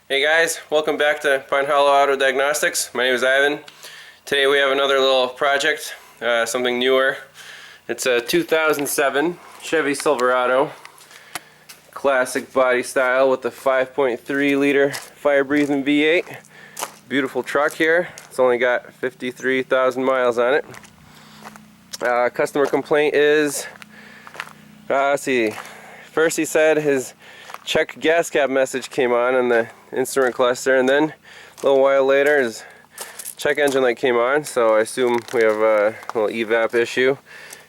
Hey guys, welcome back to Pine Hollow Auto Diagnostics. My name is Ivan. Today we have another little project, something newer. It's a 2007 Chevy Silverado, classic body style with a 5.3 liter fire-breathing V8. Beautiful truck here. It's only got 53,000 miles on it. Customer complaint is, let's see, first he said his check gas cap message came on the instrument cluster, and then a little while later his check engine light came on, so I assume we have a little evap issue.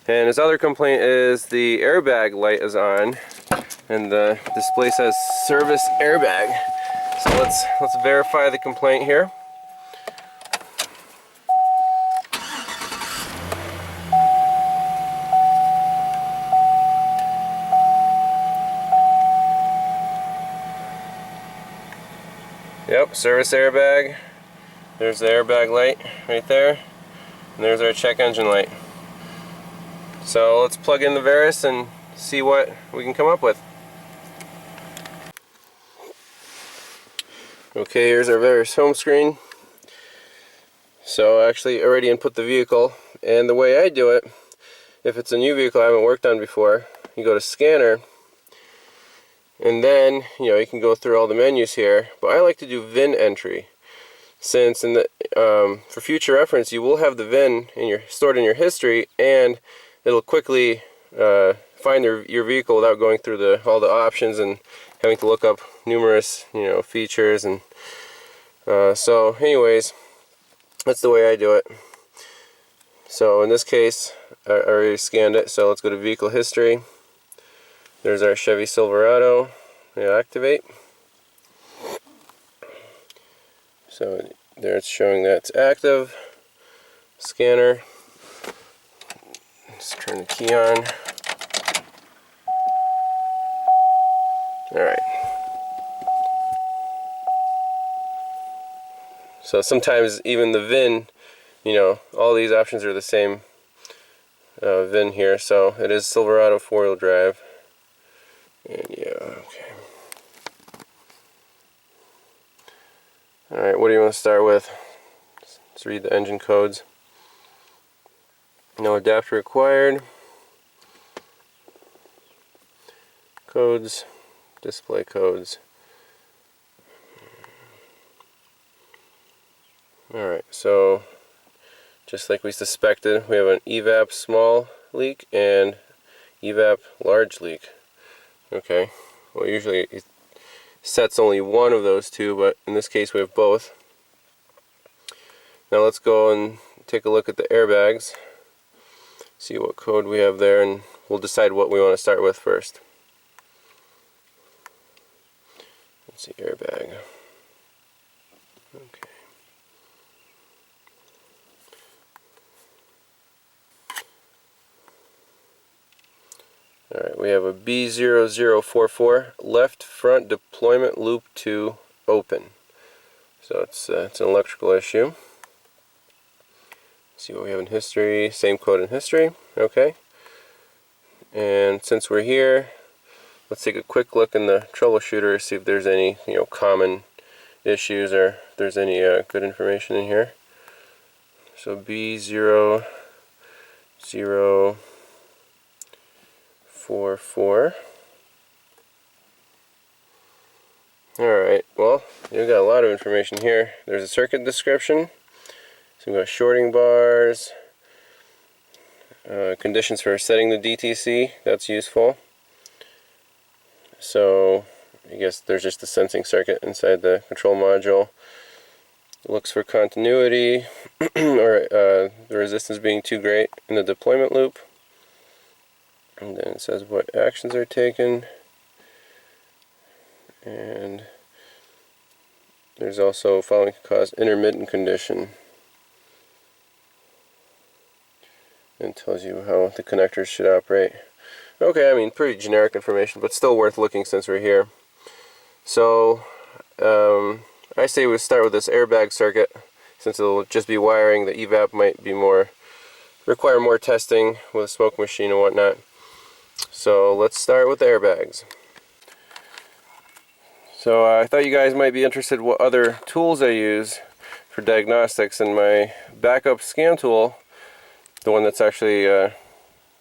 And his other complaint is the airbag light is on and the display says service airbag. So let's verify the complaint here. Yep, service airbag. There's the airbag light right there. And there's our check engine light. So let's plug in the Verus and see what we can come up with. Okay, here's our Verus home screen. So I actually already input the vehicle, and the way I do it, if it's a new vehicle I haven't worked on before, you go to scanner, and then you can go through all the menus here, but I like to do VIN entry, since in the for future reference you will have the VIN stored in your history, and it'll quickly find your vehicle without going through all the options and having to look up numerous features. And so anyways, that's the way I do it. So in this case I already scanned it, so let's go to vehicle history. There's our Chevy Silverado. Activate. So there it's showing that it's active. Scanner. Let's turn the key on. Alright. So sometimes even the VIN, all these options are the same VIN here. So it is Silverado 4-wheel drive. And yeah, okay. Alright, what do you want to start with? Let's read the engine codes. No adapter required. Codes, display codes. Alright, so just like we suspected, we have an evap small leak and evap large leak. Okay, well usually it sets only one of those two, but in this case we have both. Now let's go and take a look at the airbags, see what code we have there, and we'll decide what we want to start with first. Let's see, airbag. Okay. Alright, we have a B0044, left front deployment loop 2 open. So it's an electrical issue. See what we have in history, same code in history. Okay. And since we're here, let's take a quick look in the troubleshooter, see if there's any common issues or if there's any good information in here. So B0044. Alright, well, you've got a lot of information here. There's a circuit description. So we've got shorting bars, conditions for setting the DTC, that's useful. So I guess there's just a sensing circuit inside the control module. It looks for continuity or the resistance being too great in the deployment loop. And then it says what actions are taken. And there's also following can cause intermittent condition. And tells you how the connectors should operate. Okay, I mean pretty generic information, but still worth looking since we're here. So I say we start with this airbag circuit, since it'll just be wiring. The evap might be require more testing with a smoke machine and whatnot. So let's start with the airbags. So So I thought you guys might be interested what other tools I use for diagnostics, and my backup scan tool, the one that's actually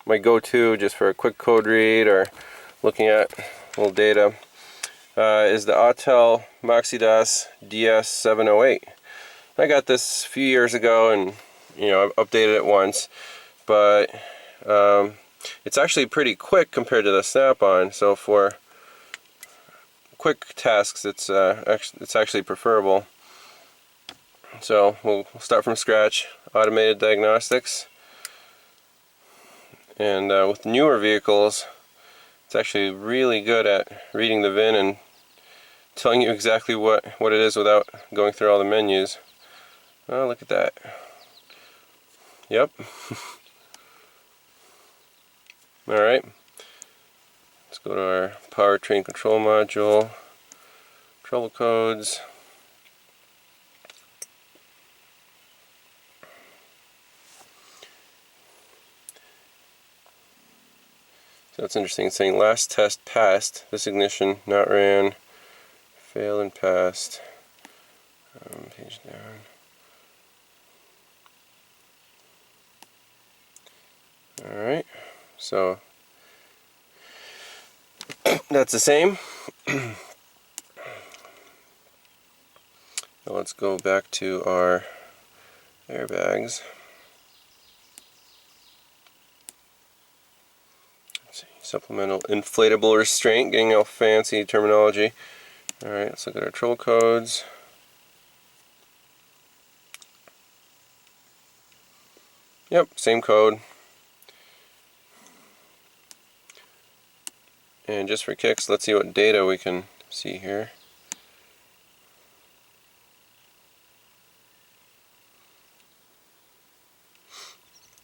my go-to just for a quick code read or looking at little data, is the Autel Moxidas DS708. I got this a few years ago, and I've updated it once, but it's actually pretty quick compared to the Snap-on. So for quick tasks, it's actually preferable. So we'll start from scratch. Automated diagnostics, and with newer vehicles, it's actually really good at reading the VIN and telling you exactly what it is without going through all the menus. Oh, look at that. Yep. Alright. Let's go to our powertrain control module. Trouble codes. So that's interesting. It's saying last test passed. This ignition not ran. Failed and passed. Page down. Alright, so that's the same. Now let's go back to our airbags. Let's see, supplemental inflatable restraint, getting all fancy terminology. Alright, let's look at our trouble codes. Yep, same code. And just for kicks, let's see what data we can see here.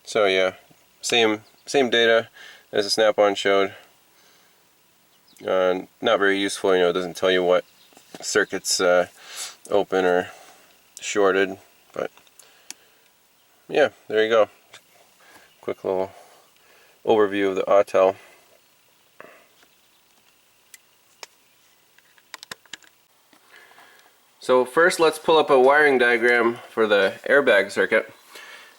So yeah, same data as the Snap-on showed. Not very useful, it doesn't tell you what circuits open or shorted, but yeah, there you go. Quick little overview of the Autel. So first, let's pull up a wiring diagram for the airbag circuit.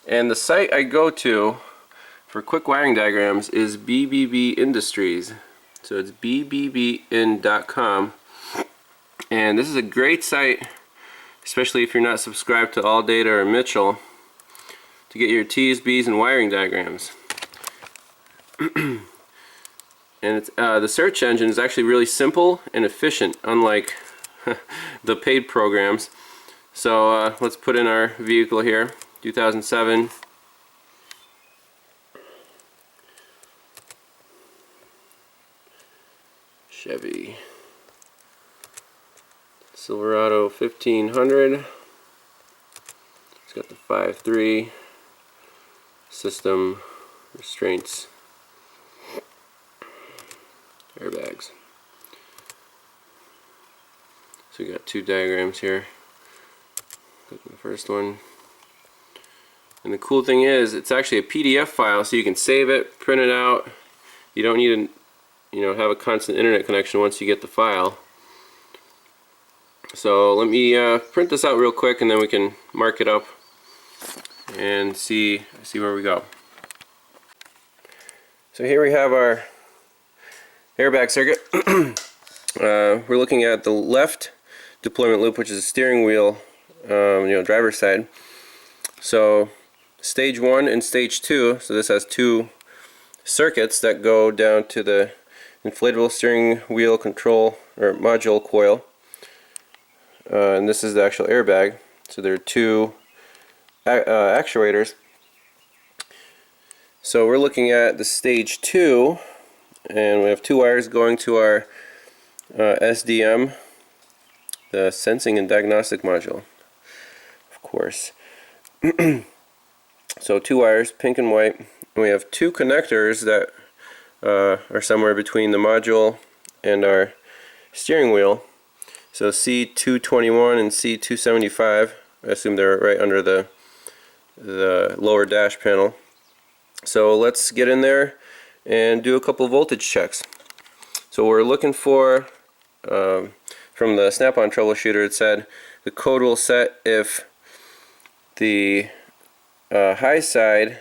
And the site I go to for quick wiring diagrams is BBB Industries. So it's bbbin.com. And this is a great site, especially if you're not subscribed to All Data or Mitchell, to get your T's, B's, and wiring diagrams. And it's, the search engine is actually really simple and efficient, unlike the paid programs. So let's put in our vehicle here, 2007 Chevy Silverado 1500. It's got the 5.3 system restraints, airbags. So we got two diagrams here. Go to the first one. And the cool thing is, it's actually a PDF file, so you can save it, print it out. You don't need to, have a constant internet connection once you get the file. So let me print this out real quick, and then we can mark it up and see where we go. So here we have our airbag circuit. We're looking at the left deployment loop, which is the steering wheel, driver's side. So stage 1 and stage 2, so this has two circuits that go down to the inflatable steering wheel control or module coil, and this is the actual airbag. So there are two actuators. So we're looking at the stage 2, and we have two wires going to our SDM, the sensing and diagnostic module, of course. So two wires, pink and white, and we have two connectors that are somewhere between the module and our steering wheel. So C221 and C275, I assume they're right under the lower dash panel. So let's get in there and do a couple voltage checks. So we're looking for from the Snap-on troubleshooter, it said the code will set if the high side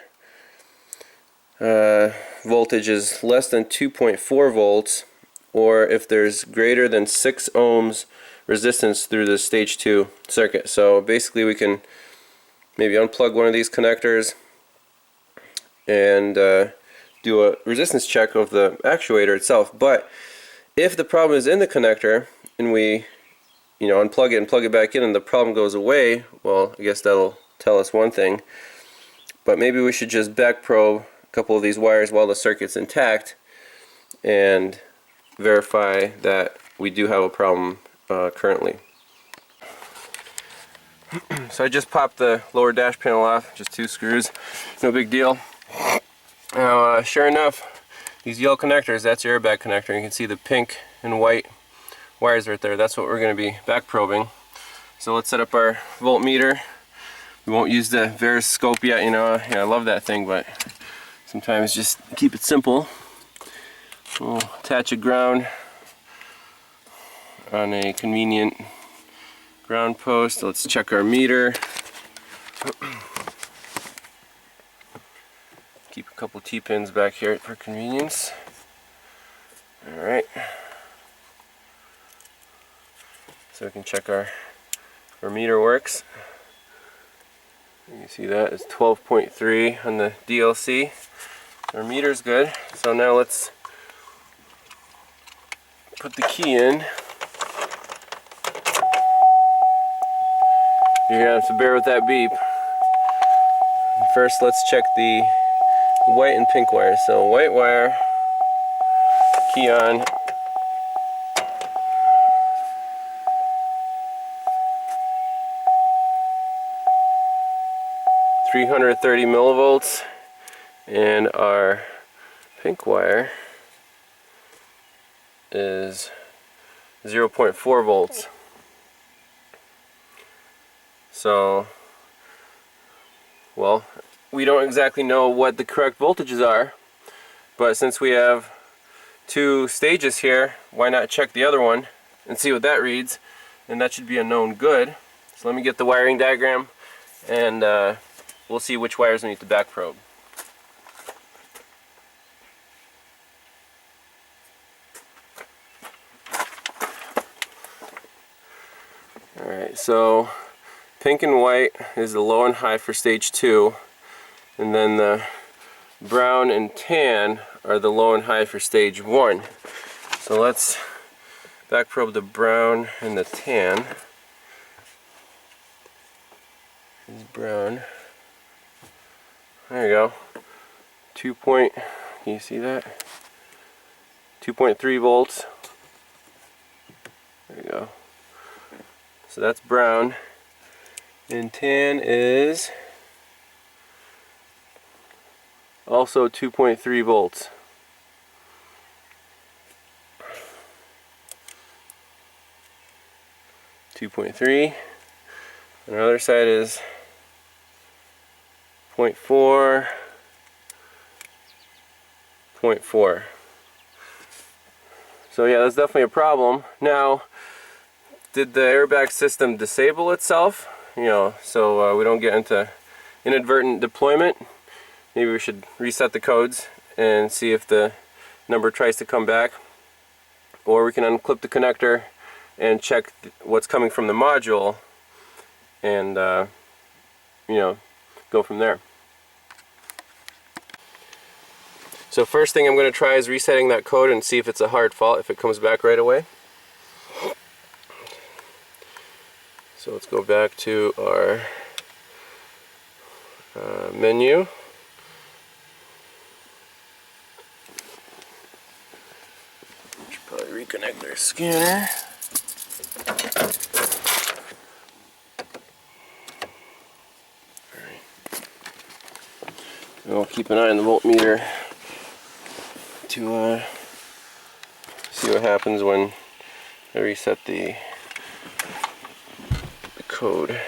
voltage is less than 2.4 volts, or if there's greater than 6 ohms resistance through the stage 2 circuit. So basically we can maybe unplug one of these connectors and do a resistance check of the actuator itself. But if the problem is in the connector and we unplug it and plug it back in and the problem goes away, well, I guess that'll tell us one thing. But maybe we should just back probe a couple of these wires while the circuit's intact and verify that we do have a problem currently. So I just popped the lower dash panel off, just 2 screws, no big deal. Now sure enough, these yellow connectors, that's your airbag connector. You can see the pink and white wires right there. That's what we're going to be back probing. So let's set up our voltmeter. We won't use the Veriscope yet, I love that thing, but sometimes just keep it simple. We'll attach a ground on a convenient ground post. Let's check our meter. Keep a couple T-pins back here for convenience. Alright. So we can check our meter works. You can see that it's 12.3 on the DLC. Our meter's good. So now let's put the key in. You're gonna have to bear with that beep. First, let's check the white and pink wires. So white wire, key on. .330 millivolts, and our pink wire is 0.4 volts. So, well, we don't exactly know what the correct voltages are, but since we have 2 stages here, why not check the other one and see what that reads, and that should be a known good. So let me get the wiring diagram and we'll see which wires we need to back probe. Alright, so pink and white is the low and high for stage 2, and then the brown and tan are the low and high for stage 1. So let's back probe the brown and the tan. This is brown. There you go. Can you see that? 2.3 volts. There you go. So that's brown. And tan is also 2.3 volts. .3. And the other side is 0.4, 0.4. So yeah, that's definitely a problem. Now, did the airbag system disable itself? So we don't get into inadvertent deployment. Maybe we should reset the codes and see if the number tries to come back. Or we can unclip the connector and check what's coming from the module and go from there. So first thing I'm going to try is resetting that code and see if it's a hard fault, if it comes back right away. So let's go back to our menu. Should probably reconnect our scanner. And we'll keep an eye on the voltmeter to see what happens when I reset the code.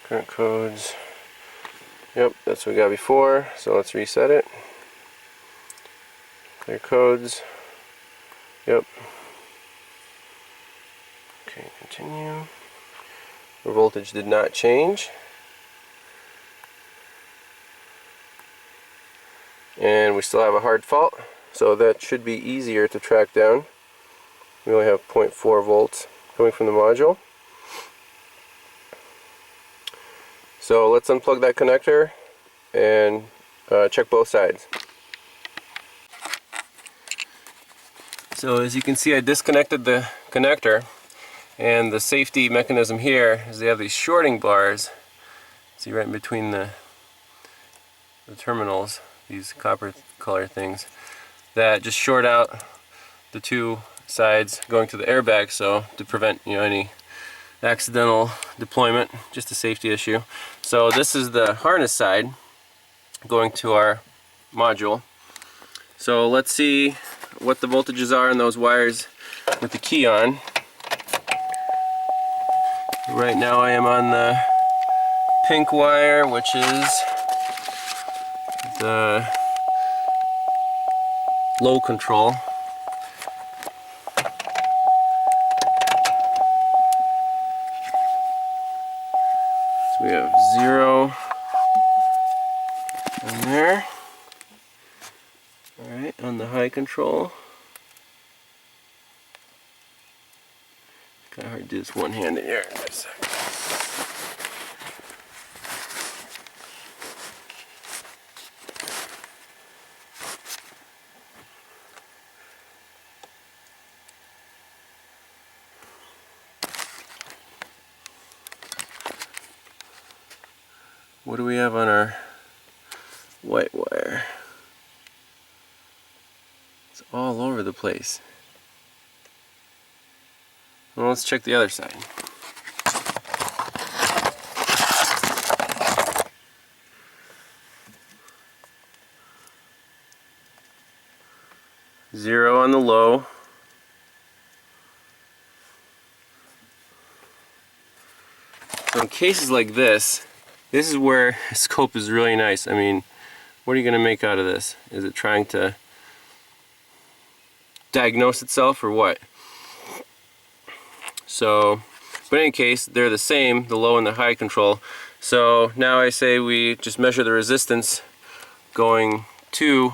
Current codes. Yep, that's what we got before, so let's reset it. Clear codes. Yep. Okay, continue. The voltage did not change. And we still have a hard fault, so that should be easier to track down. We only have 0.4 volts coming from the module. So let's unplug that connector and check both sides. So as you can see, I disconnected the connector, and the safety mechanism here is they have these shorting bars. See right in between the terminals, these copper color things that just short out the two sides going to the airbag, so to prevent any accidental deployment, just a safety issue. So this is the harness side going to our module. So let's see what the voltages are in those wires with the key on. Right now I am on the pink wire, which is the low control. So we have 0 on there. Alright, on the high control. Kind of hard to do this one-handed here. What do we have on our white wire? It's all over the place. Well, let's check the other side. Zero on the low. So in cases like this is where a scope is really nice. I mean, what are you going to make out of this? Is it trying to diagnose itself or what? So, but in any case, they're the same, the low and the high control. So now I say we just measure the resistance going to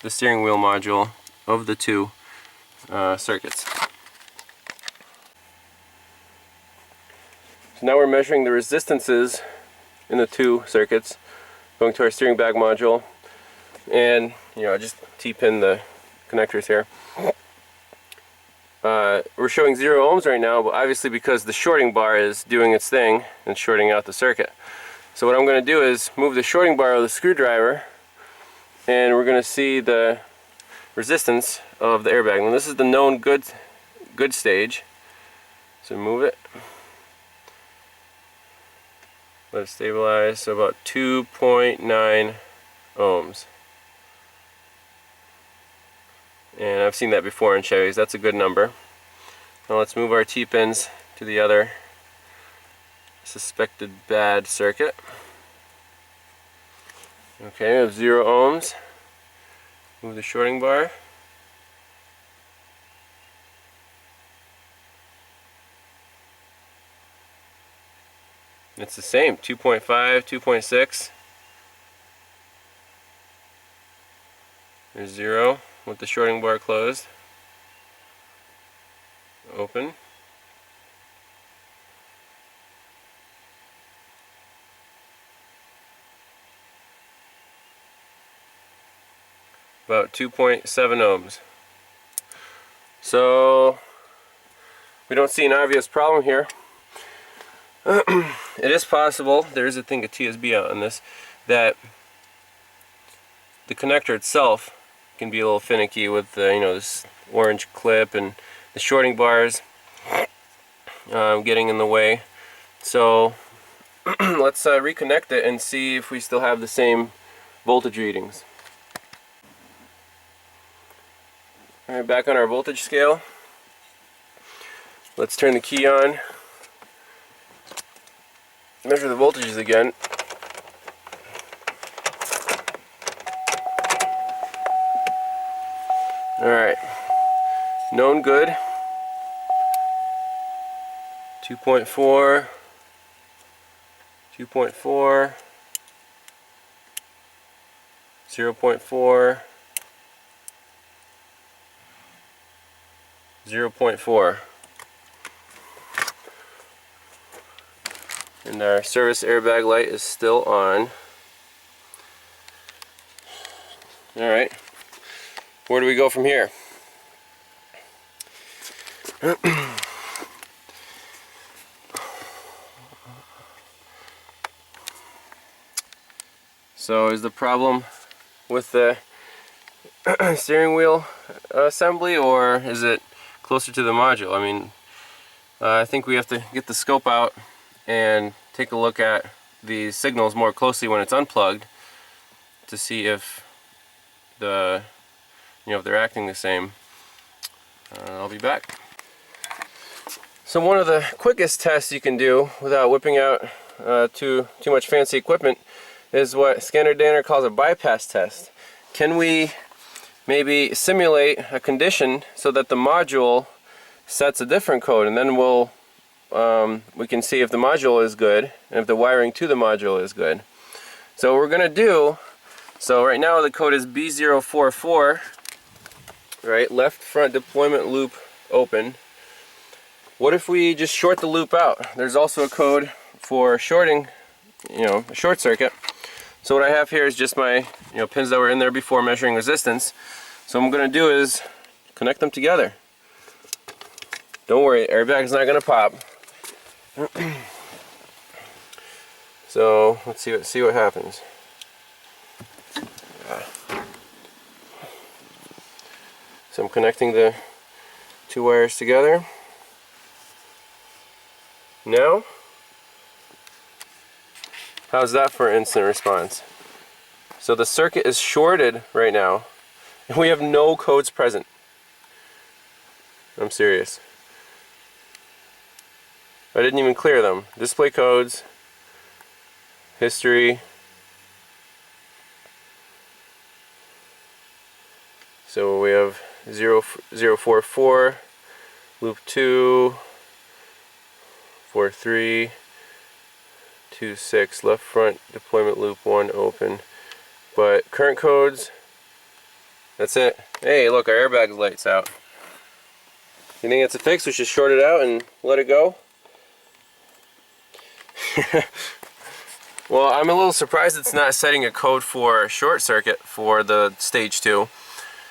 the steering wheel module of the two circuits. So now we're measuring the resistances in the two circuits going to our steering bag module, and just T-pin the connectors here. We're showing 0 ohms right now, but obviously because the shorting bar is doing its thing and shorting out the circuit. So what I'm going to do is move the shorting bar with a screwdriver, and we're going to see the resistance of the airbag. Now this is the known good stage. So move it. Let it stabilize. So about 2.9 ohms. And I've seen that before in Chevys. That's a good number. Now let's move our T-pins to the other suspected bad circuit. Okay, we have 0 ohms. Move the shorting bar. It's the same, 2.5, 2.6. There's 0 with the shorting bar closed. Open. About 2.7 ohms. So we don't see an obvious problem here. It is possible, there is a thing, a TSB out on this, that the connector itself can be a little finicky with this orange clip and the shorting bars getting in the way. So let's reconnect it and see if we still have the same voltage readings. Alright, back on our voltage scale. Let's turn the key on. Measure the voltages again. Alright, known good. 2.4, 2.4, 0.4, 0.4. And our service airbag light is still on. Alright, where do we go from here? So is the problem with the steering wheel assembly, or is it closer to the module? I mean, I think we have to get the scope out and take a look at the signals more closely when it's unplugged to see if if they're acting the same. I'll be back. So one of the quickest tests you can do without whipping out too much fancy equipment is what Scanner Danner calls a bypass test. Can we maybe simulate a condition so that the module sets a different code, and then we can see if the module is good and if the wiring to the module is good. So what we're gonna do, so right now the code is B0044, right? Left front deployment loop open. What if we just short the loop out? There's also a code for shorting, a short circuit. So what I have here is just my pins that were in there before measuring resistance. So what I'm going to do is connect them together. Don't worry, airbag's not going to pop. So let's see what happens. So I'm connecting the two wires together. Now, how's that for instant response? So the circuit is shorted right now, and we have no codes present. I'm serious. I didn't even clear them. Display codes, history. So we have 044, loop 2, 43, 26, left front deployment loop 1 open. But current codes, that's it. Hey, look, our airbag light's out. You think it's a fix? We should short it out and let it go? Well, I'm a little surprised it's not setting a code for short circuit for the stage 2.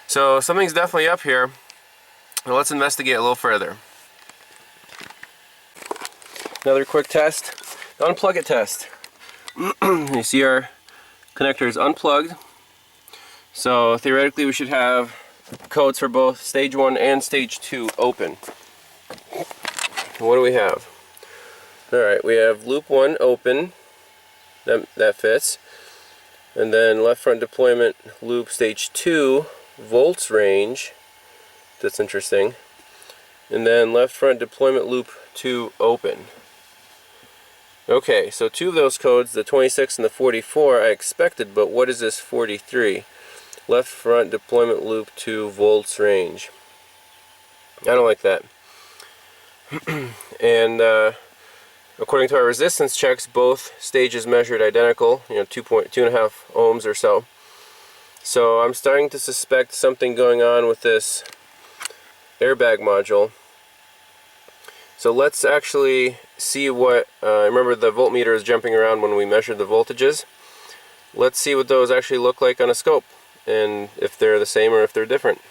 So something's definitely up here. Well, let's investigate a little further. Another quick test. Unplug it test. You see our connector is unplugged. So theoretically we should have codes for both stage 1 and stage 2 open. What do we have? Alright, we have loop 1 open. That fits. And then left front deployment loop stage 2 volts range. That's interesting. And then left front deployment loop 2 open. Okay, so two of those codes, the 26 and the 44, I expected, but what is this 43? Left front deployment loop 2 volts range. I don't like that. And according to our resistance checks, both stages measured identical, 2.5 ohms or so. So I'm starting to suspect something going on with this airbag module. So let's actually see what, remember the voltmeter is jumping around when we measured the voltages. Let's see what those actually look like on a scope, and if they're the same or if they're different.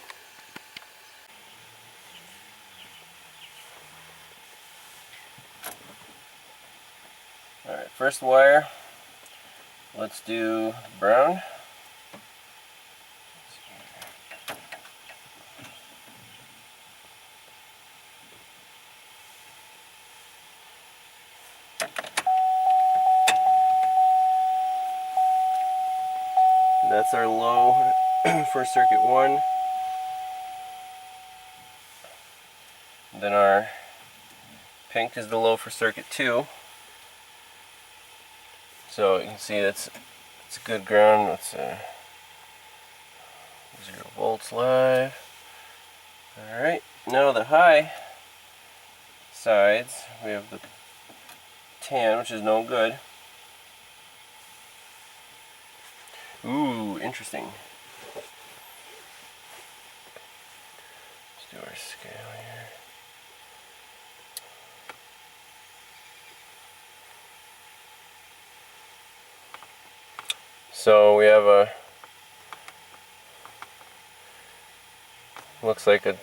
Alright, first wire, let's do brown. That's our low for circuit 1. Then our pink is the low for circuit 2. So you can see it's a good ground. It's 0 volts live. Alright, now the high sides, we have the tan, which is no good. Ooh, interesting. Let's do our scale here. So we have a, looks like a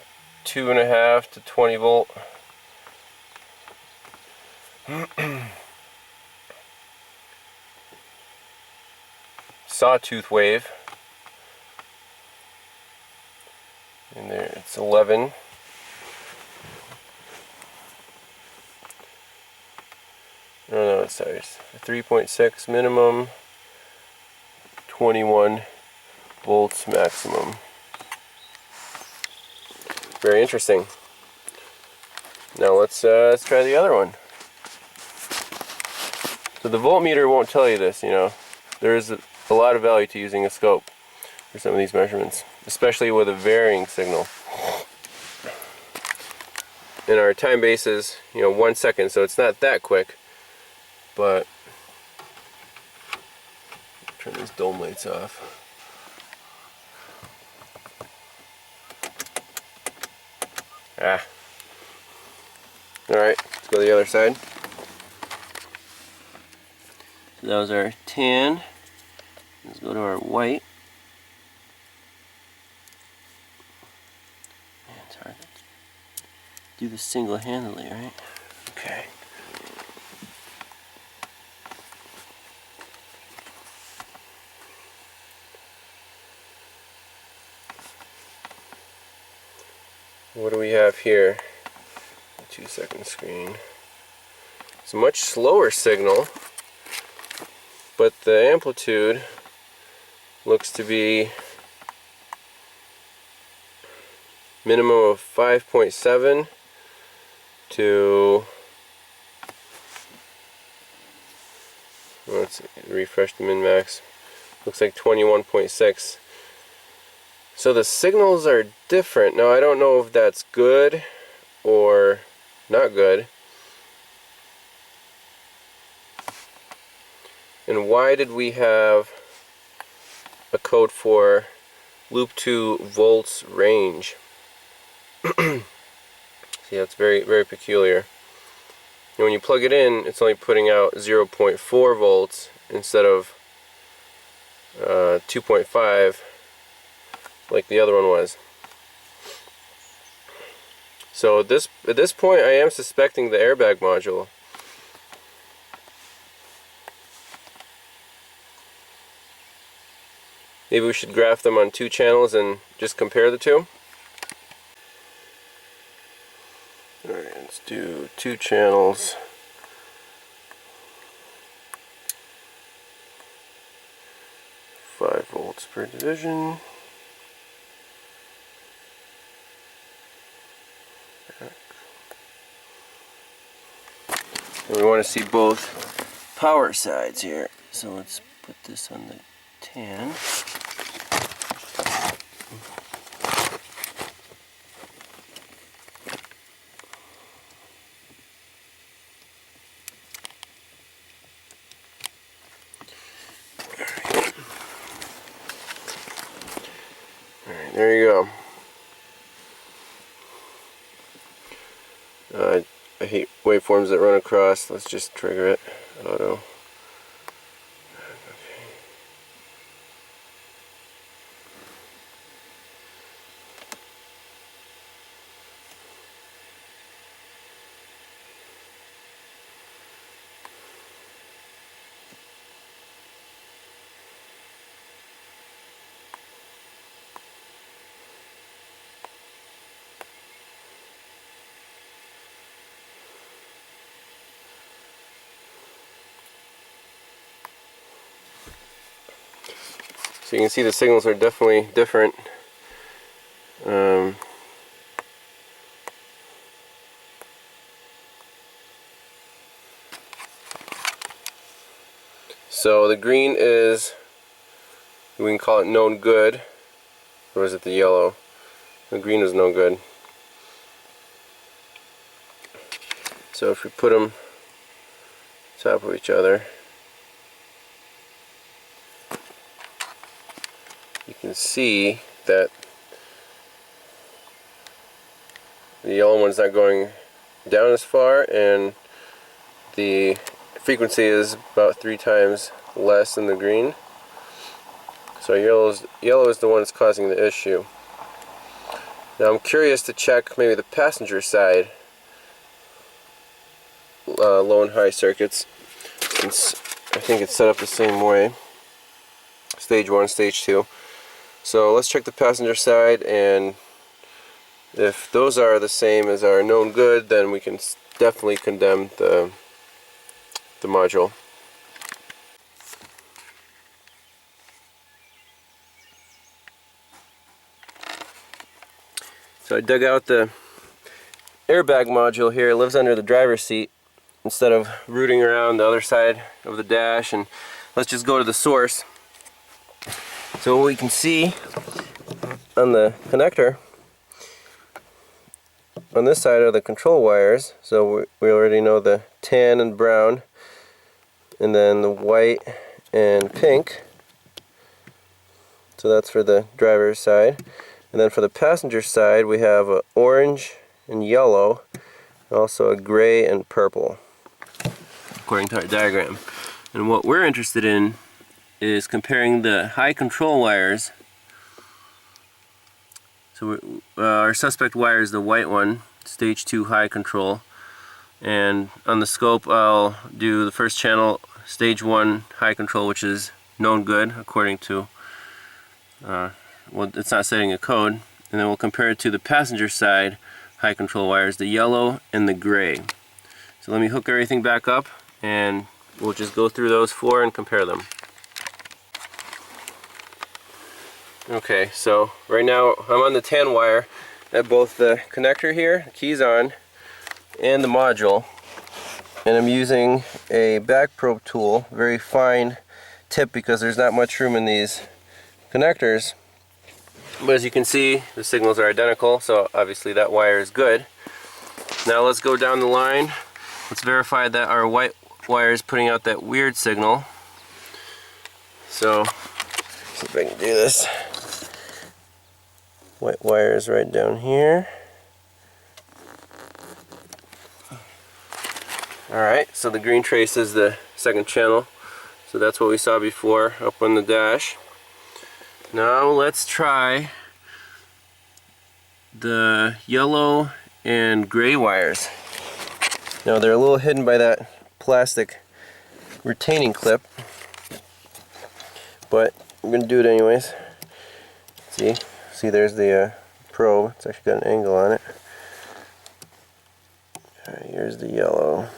2.5 to 20 volt sawtooth wave, and there it's 11. No, it's sorry, 3.6 minimum, 21 volts maximum. Very interesting. Now let's try the other one. So the voltmeter won't tell you this, you know. There is a lot of value to using a scope for some of these measurements, especially with a varying signal. And our time base is, you know, 1 second, so it's not that quick. But turn these dome lights off. Ah. Alright, let's go to the other side. So that was our tan. Let's go to our white. Man, it's hard to do this single-handedly, right? Okay. What do we have here? A 2-second screen. It's a much slower signal, but the amplitude looks to be minimum of 5.7 to, let's refresh the min-max, looks like 21.6. So the signals are different. Now I don't know if that's good or not good. And why did we have a code for loop 2 volts range? See, that's very, very peculiar. And when you plug it in, it's only putting out 0.4 volts instead of 2.5 like the other one was. So at this point I am suspecting the airbag module. Maybe we should graph them on 2 channels and just compare the two. Alright, let's do 2 channels. Five volts per division. And we want to see both power sides here. So let's put this on the tan. Alright, there you go. I hate waveforms that run across. Let's just trigger it. Auto. So you can see the signals are definitely different. So the green is, we can call it known good, or is it the yellow? The green is no good. So if we put them on top of each other, you can see that the yellow one's not going down as far, and the frequency is about 3 times less than the green. So yellow is the one that's causing the issue. Now I'm curious to check maybe the passenger side low and high circuits, since I think it's set up the same way. Stage 1, stage 2. So let's check the passenger side, and if those are the same as our known good, then we can definitely condemn the module. So I dug out the airbag module here. It lives under the driver's seat instead of rooting around the other side of the dash, and let's just go to the source. So what we can see on the connector on this side are the control wires. So we already know the tan and brown, and then the white and pink. So that's for the driver's side. And then for the passenger side, we have a orange and yellow, and also a gray and purple, according to our diagram. And what we're interested in is comparing the high control wires. So our suspect wire is the white one, stage 2 high control. And on the scope, I'll do the first channel, stage 1 high control, which is known good according to well, it's not setting a code, and then we'll compare it to the passenger side high control wires, the yellow and the gray. So let me hook everything back up, and we'll just go through those 4 and compare them. Okay, so right now I'm on the tan wire at both the connector here, the keys on, and the module, and I'm using a back probe tool, very fine tip, because there's not much room in these connectors. But as you can see, the signals are identical, so obviously that wire is good. Now let's go down the line. Let's verify that our white wire is putting out that weird signal. So, see if I can do this. White wire is right down here. Alright, so the green trace is the second channel. So that's what we saw before up on the dash. Now let's try the yellow and gray wires. Now they're a little hidden by that plastic retaining clip, but I'm going to do it anyways. See, there's the probe. It's actually got an angle on it. Alright, here's the yellow.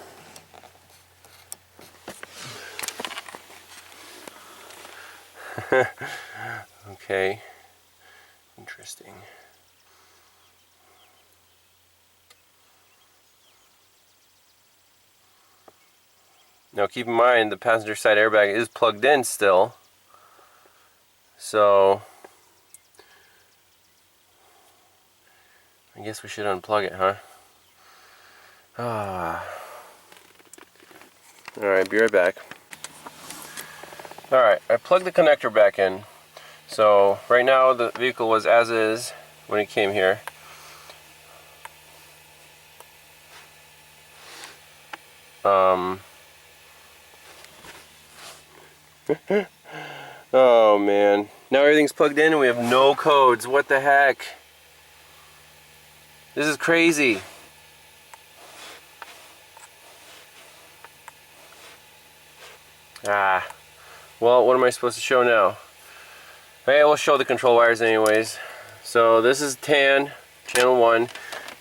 Okay, interesting. Now keep in mind the passenger side airbag is plugged in still, so I guess we should unplug it, huh? Alright, be right back. Alright, I plugged the connector back in. So right now the vehicle was as is when it came here. Oh man, now everything's plugged in and we have no codes. What the heck? This is crazy. Well, what am I supposed to show now? Okay, we'll show the control wires anyways. So this is tan, channel 1.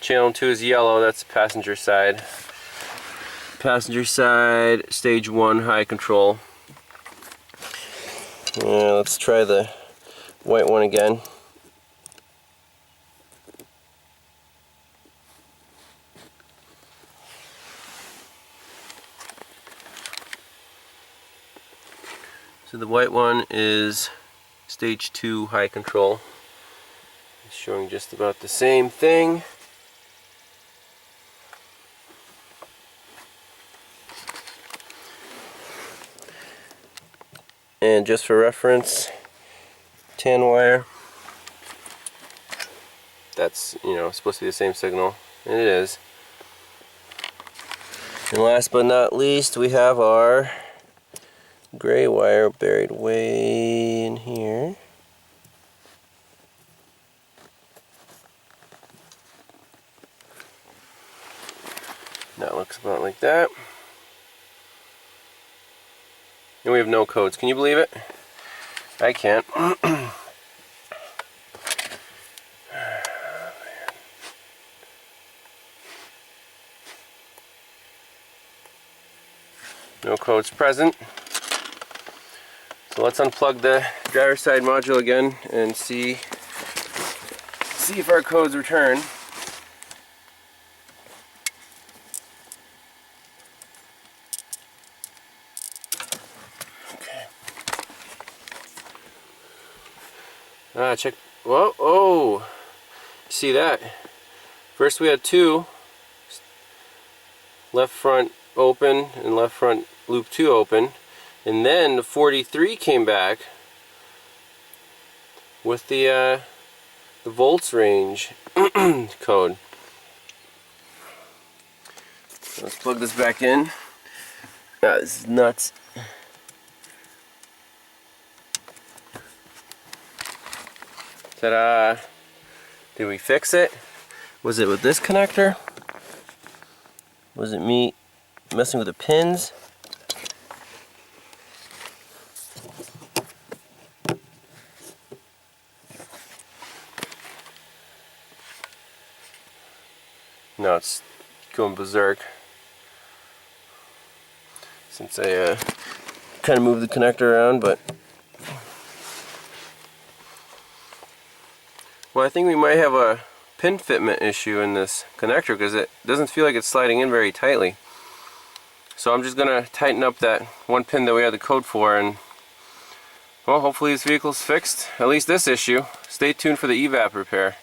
Channel 2 is yellow, that's the passenger side. Passenger side, stage 1 high control. Let's try the white one again. So the white one is stage 2 high control. It's showing just about the same thing. And just for reference, tan wire. That's, you know, supposed to be the same signal, and it is. And last but not least, we have our gray wire buried way in here. That looks about like that. And we have no codes. Can you believe it? I can't. No codes present. So let's unplug the driver's side module again and see if our codes return. Okay. Check. Whoa! Oh! See that? First we had two. Left front open and left front loop 2 open, and then the 43 came back with the volts range code. So let's plug this back in. This is nuts. Ta-da! Did we fix it? Was it with this connector? Was it me messing with the pins? No, it's going berserk. Since I kind of moved the connector around, but well, I think we might have a pin fitment issue in this connector because it doesn't feel like it's sliding in very tightly. So I'm just gonna tighten up that one pin that we had the code for, and well, hopefully this vehicle's fixed, at least this issue. Stay tuned for the evap repair.